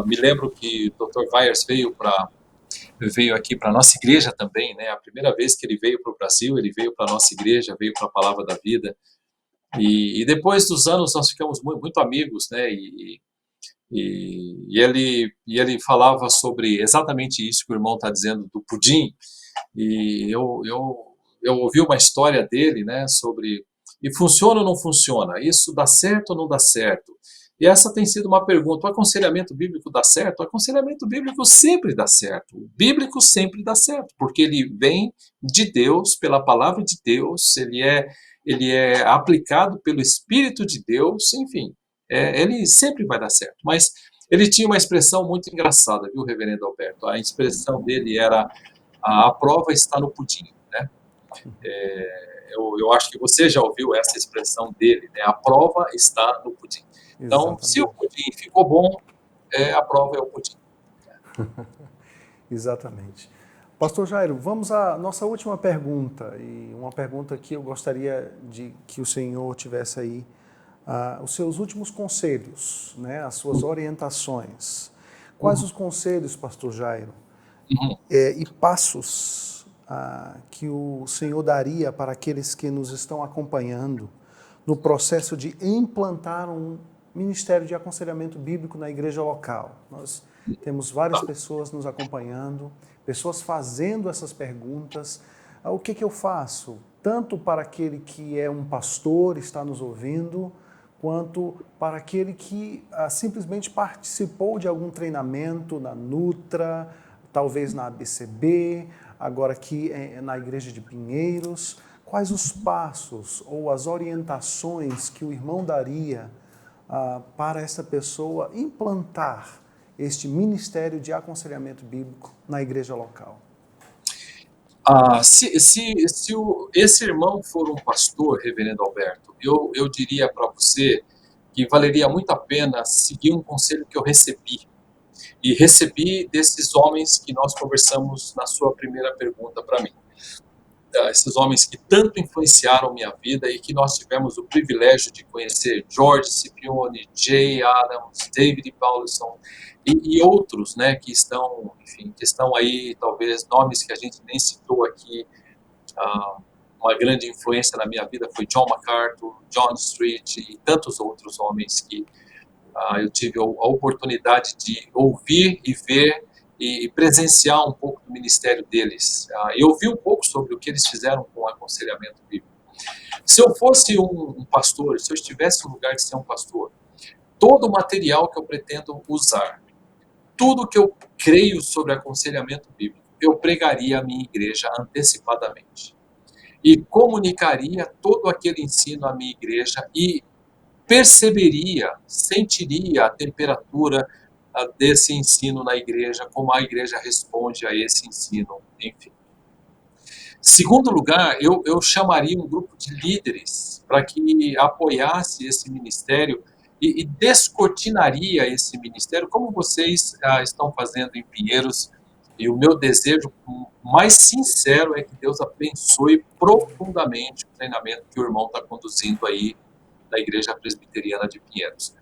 me lembro que o Dr. Wyers veio aqui para a nossa igreja também, né? A primeira vez que ele veio para o Brasil, ele veio para a nossa igreja, veio para a Palavra da Vida. E depois dos anos nós ficamos muito amigos, né? E ele falava sobre exatamente isso que o irmão está dizendo do pudim. E eu ouvi uma história dele, né, sobre e funciona ou não funciona? Isso dá certo ou não dá certo? E essa tem sido uma pergunta. O aconselhamento bíblico dá certo? O aconselhamento bíblico sempre dá certo. O bíblico sempre dá certo, porque ele vem de Deus, pela palavra de Deus, ele é aplicado pelo Espírito de Deus, enfim, ele sempre vai dar certo. Mas ele tinha uma expressão muito engraçada, viu, reverendo Alberto? A expressão dele era: a prova está no pudim, né? Eu acho que você já ouviu essa expressão dele, né? A prova está no pudim. Então, se o Exatamente. pudim ficou bom, a prova é o pudim. Exatamente. Pastor Jairo, vamos à nossa última pergunta, e uma pergunta que eu gostaria de que o senhor tivesse aí, os seus últimos conselhos, né, as suas orientações. Quais Uhum, os conselhos, Pastor Jairo, uhum. e passos que o senhor daria para aqueles que nos estão acompanhando no processo de implantar um ministério de aconselhamento bíblico na igreja local? Nós temos várias Tá. pessoas nos acompanhando, pessoas fazendo essas perguntas. O que eu faço? Tanto para aquele que é um pastor, está nos ouvindo, quanto para aquele que simplesmente participou de algum treinamento na Nutra, talvez na ABCB, agora aqui na Igreja de Pinheiros. Quais os passos ou as orientações que o irmão daria para essa pessoa implantar este ministério de aconselhamento bíblico na igreja local? Se esse irmão for um pastor, reverendo Alberto, eu diria para você que valeria muito a pena seguir um conselho que eu recebi. E recebi desses homens que nós conversamos na sua primeira pergunta para mim. Esses homens que tanto influenciaram minha vida e que nós tivemos o privilégio de conhecer: George Scipione, Jay Adams, David Paulson e outros, né, que estão, enfim, que estão aí, talvez nomes que a gente nem citou aqui. Ah, uma grande influência na minha vida foi John MacArthur, John Street e tantos outros homens que eu tive a oportunidade de ouvir e ver e presenciar um pouco do ministério deles. Eu vi um pouco sobre o que eles fizeram com o aconselhamento bíblico. Se eu fosse um pastor, se eu estivesse no lugar de ser um pastor, todo o material que eu pretendo usar, tudo que eu creio sobre aconselhamento bíblico, eu pregaria à minha igreja antecipadamente. E comunicaria todo aquele ensino à minha igreja e perceberia, sentiria a temperatura desse ensino na igreja, como a igreja responde a esse ensino, enfim. Segundo lugar, eu chamaria um grupo de líderes para que apoiasse esse ministério e descortinaria esse ministério, como vocês estão fazendo em Pinheiros. E o meu desejo mais sincero é que Deus abençoe profundamente o treinamento que o irmão está conduzindo aí da Igreja Presbiteriana de Pinheiros.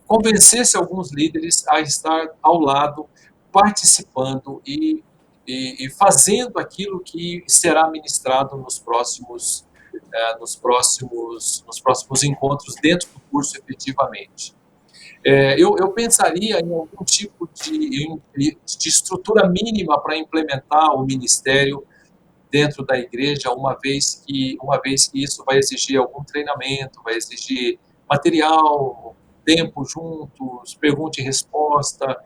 Convencesse alguns líderes a estar ao lado, participando e fazendo aquilo que será ministrado nos próximos encontros dentro do curso efetivamente. Eu pensaria em algum tipo de estrutura mínima para implementar o ministério dentro da igreja, uma vez que isso vai exigir algum treinamento, vai exigir material, tempo juntos, pergunta e resposta.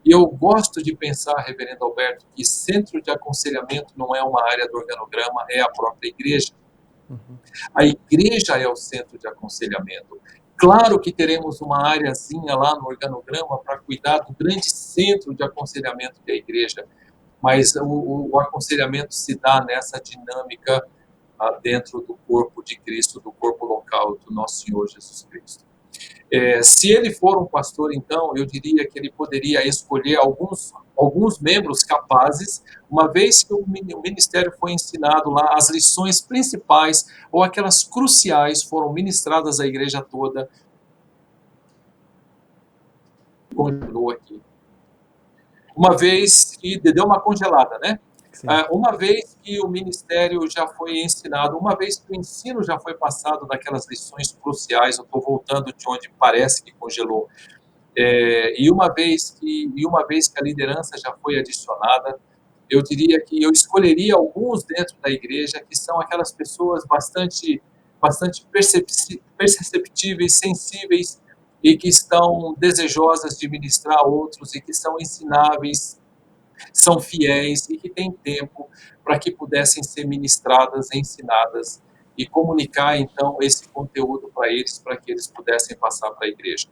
E eu gosto de pensar, reverendo Alberto, que centro de aconselhamento não é uma área do organograma, é a própria igreja. A igreja é o centro de aconselhamento. Claro que teremos uma áreazinha lá no organograma para cuidar do grande centro de aconselhamento que é a igreja, mas o aconselhamento se dá nessa dinâmica dentro do corpo de Cristo, do corpo local do nosso Senhor Jesus Cristo. Se ele for um pastor, então, eu diria que ele poderia escolher alguns membros capazes, uma vez que o ministério foi ensinado lá, as lições principais ou aquelas cruciais foram ministradas à igreja toda. Continuou aqui. Uma vez que deu uma congelada, né? Sim. Uma vez que o ministério já foi ensinado, uma vez que o ensino já foi passado daquelas lições cruciais, eu estou voltando de onde parece que congelou, e uma vez que a liderança já foi adicionada, eu diria que eu escolheria alguns dentro da igreja que são aquelas pessoas bastante perceptíveis, sensíveis e que estão desejosas de ministrar a outros e que são ensináveis, são fiéis e que têm tempo para que pudessem ser ministradas, ensinadas e comunicar então esse conteúdo para que eles pudessem passar para a igreja.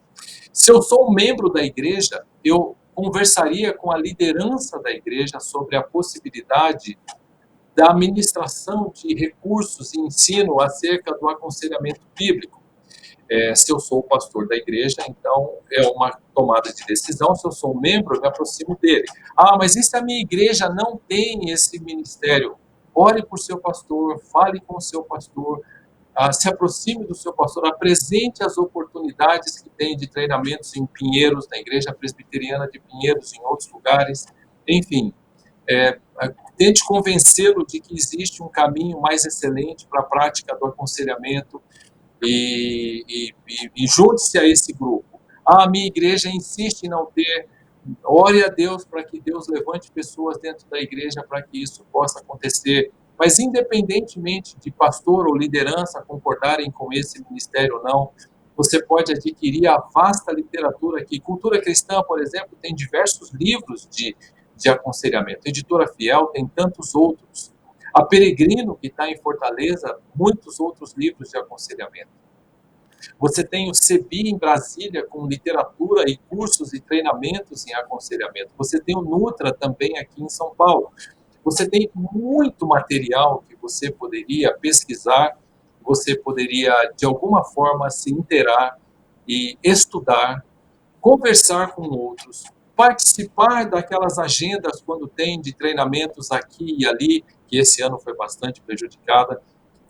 Se eu sou um membro da igreja, eu conversaria com a liderança da igreja sobre a possibilidade da administração de recursos e ensino acerca do aconselhamento bíblico. Se eu sou o pastor da igreja, então é uma tomada de decisão. Se eu sou um membro, eu me aproximo dele. Mas e se a minha igreja não tem esse ministério? Ore por seu pastor, fale com o seu pastor, se aproxime do seu pastor, apresente as oportunidades que tem de treinamentos em Pinheiros, na Igreja Presbiteriana de Pinheiros, em outros lugares. Enfim, tente convencê-lo de que existe um caminho mais excelente para a prática do aconselhamento e junte-se a esse grupo. A minha igreja insiste em não ter. Ore a Deus para que Deus levante pessoas dentro da igreja para que isso possa acontecer. Mas independentemente de pastor ou liderança concordarem com esse ministério ou não, você pode adquirir a vasta literatura aqui. Cultura Cristã, por exemplo, tem diversos livros de aconselhamento. A Editora Fiel tem tantos outros. A Peregrino, que está em Fortaleza, muitos outros livros de aconselhamento. Você tem o CEBI em Brasília, com literatura e cursos e treinamentos em aconselhamento. Você tem o Nutra também aqui em São Paulo. Você tem muito material que você poderia pesquisar, você poderia, de alguma forma, se inteirar e estudar, conversar com outros, participar daquelas agendas quando tem de treinamentos aqui e ali, que esse ano foi bastante prejudicada.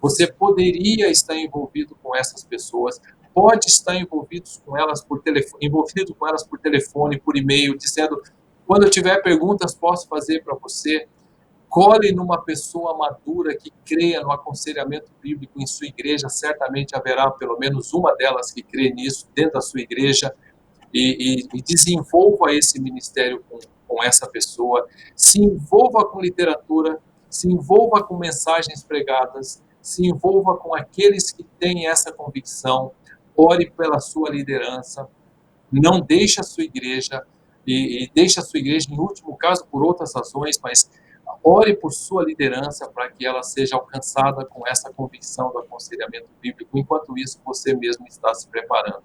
Você poderia estar envolvido com essas pessoas, pode estar envolvido com elas por telefone, por e-mail, dizendo: quando eu tiver perguntas, posso fazer para você. Cole numa pessoa madura que creia no aconselhamento bíblico em sua igreja, certamente haverá pelo menos uma delas que crê nisso dentro da sua igreja, e desenvolva esse ministério com essa pessoa, se envolva com literatura, se envolva com mensagens pregadas, se envolva com aqueles que têm essa convicção, ore pela sua liderança, não deixe a sua igreja, e deixe a sua igreja em último caso por outras razões, mas ore por sua liderança para que ela seja alcançada com essa convicção do aconselhamento bíblico. Enquanto isso, você mesmo está se preparando.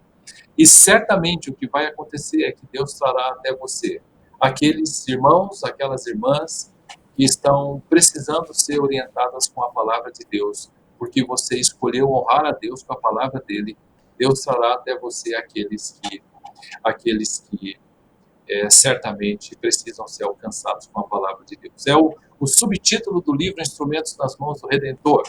E certamente o que vai acontecer é que Deus trará até você aqueles irmãos, aquelas irmãs que estão precisando ser orientadas com a palavra de Deus, porque você escolheu honrar a Deus com a palavra dele. Deus trará até você aqueles que certamente precisam ser alcançados com a palavra de Deus. É o subtítulo do livro Instrumentos nas Mãos do Redentor.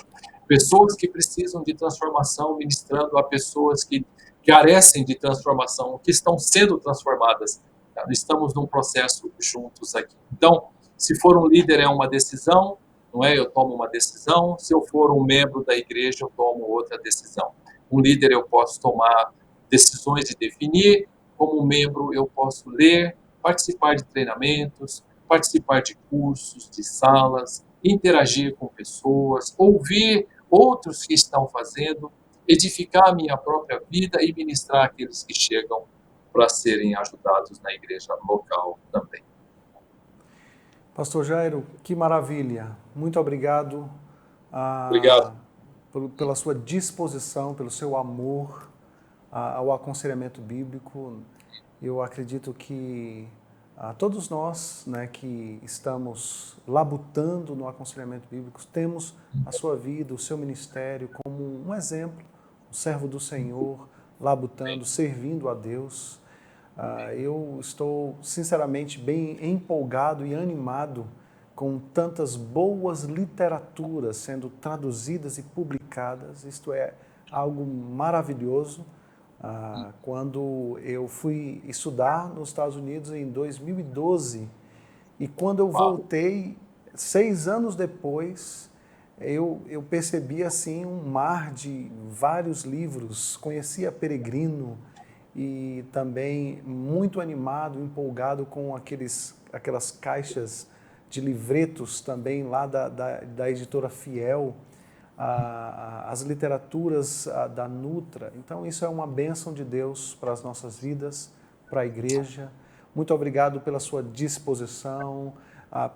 Pessoas que precisam de transformação, ministrando a pessoas que carecem de transformação, que estão sendo transformadas. Estamos num processo juntos aqui. Então, se for um líder, é uma decisão, não é? Eu tomo uma decisão. Se eu for um membro da igreja, eu tomo outra decisão. Um líder, eu posso tomar decisões de definir. Como membro, eu posso ler, participar de treinamentos, participar de cursos, de salas, interagir com pessoas, ouvir outros que estão fazendo, edificar a minha própria vida e ministrar aqueles que chegam para serem ajudados na igreja local também. Pastor Jairo, que maravilha. Muito obrigado, Obrigado. Pela sua disposição, pelo seu amor ao aconselhamento bíblico. Eu acredito que todos nós, né, que estamos labutando no aconselhamento bíblico, temos a sua vida, o seu ministério como um exemplo, um servo do Senhor, labutando, servindo a Deus. Eu estou sinceramente bem empolgado e animado com tantas boas literaturas sendo traduzidas e publicadas. Isto é algo maravilhoso. Quando eu fui estudar nos Estados Unidos em 2012 e quando eu voltei 6 anos depois, eu percebi assim um mar de vários livros, conhecia Peregrino e também muito animado, empolgado com aquelas caixas de livretos também lá da editora Fiel, as literaturas da Nutra. Então isso é uma bênção de Deus para as nossas vidas, para a igreja. Muito obrigado pela sua disposição,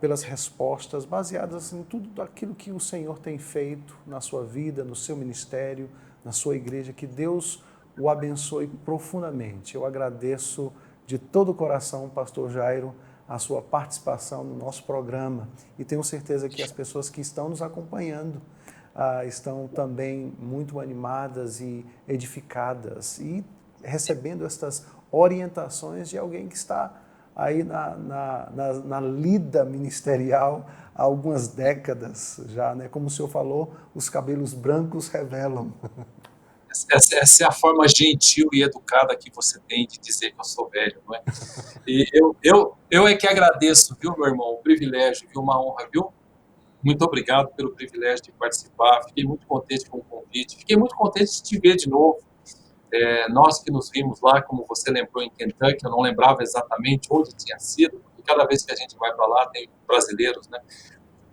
pelas respostas baseadas em tudo aquilo que o Senhor tem feito na sua vida, no seu ministério, na sua igreja. Que Deus o abençoe profundamente. Eu agradeço de todo o coração, Pastor Jairo, a sua participação no nosso programa e tenho certeza que as pessoas que estão nos acompanhando estão também muito animadas e edificadas e recebendo estas orientações de alguém que está aí na lida ministerial há algumas décadas já, né? Como o senhor falou, os cabelos brancos revelam. Essa é a forma gentil e educada que você tem de dizer que eu sou velho, não é? E eu é que agradeço, viu, meu irmão, o privilégio, viu, uma honra, viu? Muito obrigado pelo privilégio de participar, fiquei muito contente com o convite, fiquei muito contente de te ver de novo. Nós que nos vimos lá, como você lembrou, em Kentucky, eu não lembrava exatamente onde tinha sido, porque cada vez que a gente vai para lá tem brasileiros, né?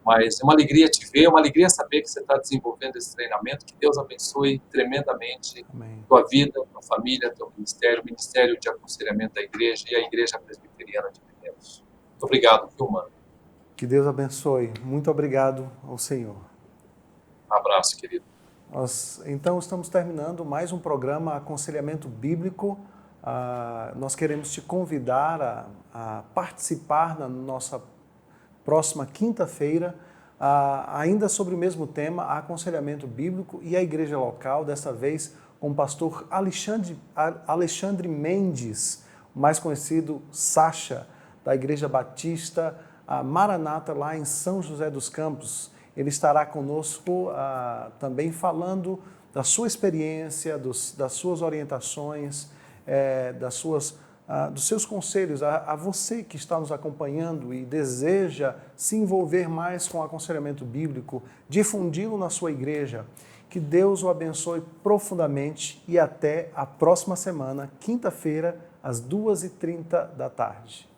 Mas é uma alegria te ver, é uma alegria saber que você está desenvolvendo esse treinamento, que Deus abençoe tremendamente Amém. tua vida, tua família, teu ministério, o Ministério de Aconselhamento da Igreja e a Igreja Presbiteriana de Pinheiros. Muito obrigado, viu, mano? Que Deus abençoe. Muito obrigado ao Senhor. Um abraço, querido. Nós, então, estamos terminando mais um programa Aconselhamento Bíblico. Nós queremos te convidar a participar na nossa próxima quinta-feira, ainda sobre o mesmo tema, Aconselhamento Bíblico e a Igreja Local, dessa vez com o pastor Alexandre Mendes, mais conhecido Sacha, da Igreja Batista Maranata, lá em São José dos Campos. Ele estará conosco também falando da sua experiência, das suas orientações, dos seus conselhos a você que está nos acompanhando e deseja se envolver mais com o aconselhamento bíblico, difundi-lo na sua igreja. Que Deus o abençoe profundamente e até a próxima semana, quinta-feira, às 2h30 da tarde.